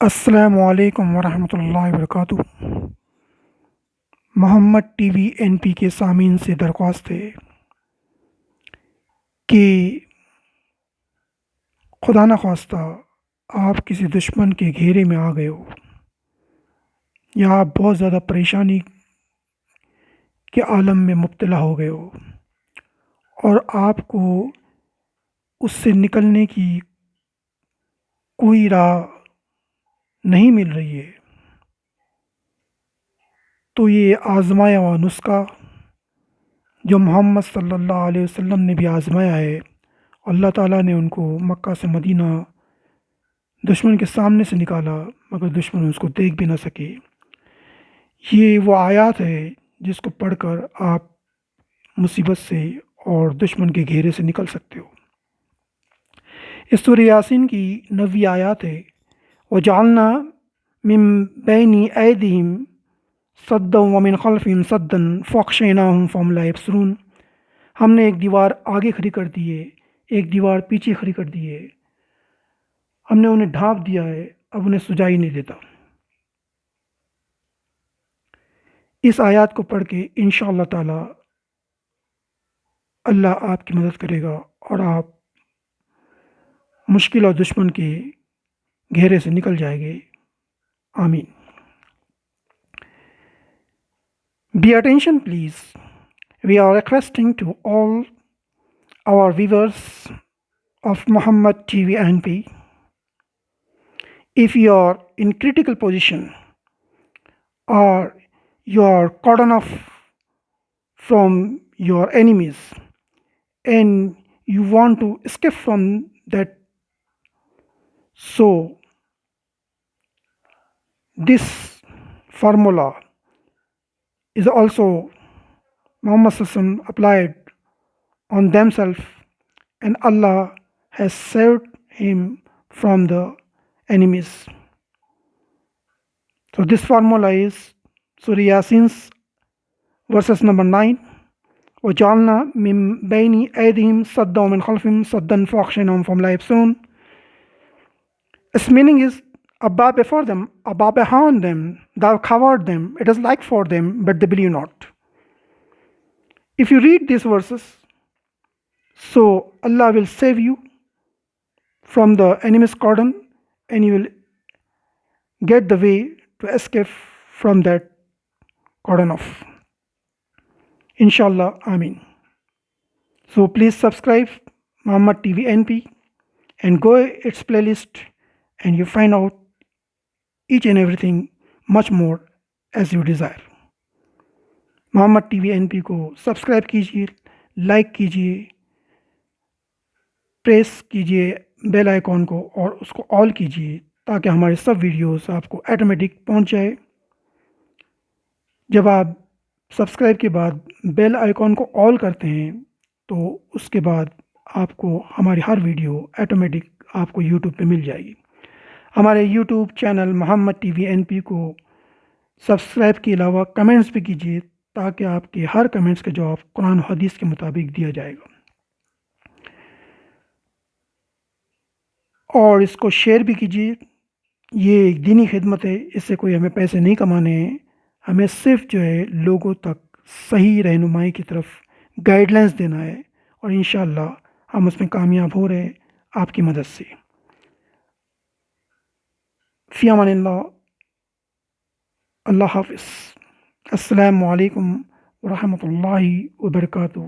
السلام علیکم ورحمۃ اللہ وبرکاتہ۔ محمد ٹی وی این پی کے سامعین سے درخواست ہے کہ خدا نخواستہ آپ کسی دشمن کے گھیرے میں آ گئے ہو یا آپ بہت زیادہ پریشانی کے عالم میں مبتلا ہو گئے ہو اور آپ کو اس سے نکلنے کی کوئی راہ نہیں مل رہی ہے، تو یہ آزمایا ہوا نسخہ جو محمد صلی اللہ علیہ وسلم نے بھی آزمایا ہے، اللہ تعالیٰ نے ان کو مکہ سے مدینہ دشمن کے سامنے سے نکالا مگر دشمن اس کو دیکھ بھی نہ سکے۔ یہ وہ آیات ہے جس کو پڑھ کر آپ مصیبت سے اور دشمن کے گھیرے سے نکل سکتے ہو۔ اس سورہ یاسین کی 90 آیات ہے۔ وَجَعَلْنَا مِن بَيْنِ أَيْدِيهِمْ سَدًّا وَمِنْ خَلْفِهِمْ سَدًّا فَأَغْشَيْنَاهُمْ فَهُمْ لَا يَبْصِرُونَ۔ ہم نے ایک دیوار آگے کھڑی کر دی ہے، ایک دیوار پیچھے کھڑی کر دی ہے، ہم نے انہیں ڈھانپ دیا ہے، اب انہیں سجائی نہیں دیتا۔ اس آیات کو پڑھ کے انشاءاللہ تعالی اللہ آپ کی مدد کرے گا اور آپ مشکل اور دشمن کے گھیرے سے نکل جائے گے۔ آمین۔ Be attention please. We are requesting to all our viewers of Muhammad TV NP, if you are in critical position or you are cordoned off from your enemies and you want to escape from that, so this formula is also Muhammad SAW applied on themselves and Allah has saved him from the enemies. So this formula is Surah Yasin verses number 9. وَجَعَلْنَا مِن بَيْنِ أَيْدِيهِمْ سَدًّا وَمِنْ خَلْفِهِمْ سَدًّا فَأَغْشَيْنَاهُمْ فَهُمْ لَا يَبْصِرُونَ. Its meaning is, Abba before them, Abba behind them, thou covered them, it is like for them, but they believe not. If you read these verses, so Allah will save you from the enemy's cordon and you will get the way to escape from that cordon off. Inshallah, Ameen. So please subscribe Muhammad TV NP and go its playlist and you find out each and everything much more as you desire. Muhammad T V N P کو subscribe کیجیے، like کیجیے، press کیجیے bell icon کو اور اس کو آل کیجیے تاکہ ہمارے سب ویڈیوز آپ کو آٹومیٹک پہنچ جائے۔ جب آپ سبسکرائب کے بعد بیل آئیکن کو آل کرتے ہیں تو اس کے بعد آپ کو ہماری ہر ویڈیو آٹومیٹک آپ کو یوٹیوب پہ مل جائے گی۔ ہمارے یوٹیوب چینل محمد ٹی وی این پی کو سبسکرائب کے علاوہ کمنٹس بھی کیجیے تاکہ آپ کے ہر کمنٹس کا جواب قرآن و حدیث کے مطابق دیا جائے گا، اور اس کو شیئر بھی کیجیے۔ یہ ایک دینی خدمت ہے، اس سے کوئی ہمیں پیسے نہیں کمانے ہیں، ہمیں صرف جو ہے لوگوں تک صحیح رہنمائی کی طرف گائیڈ لائنس دینا ہے، اور انشاءاللہ ہم اس میں کامیاب ہو رہے ہیں آپ کی مدد سے۔ فی امان اللہ، اللہ حافظ، السلام علیکم ورحمۃ اللہ وبرکاتہ۔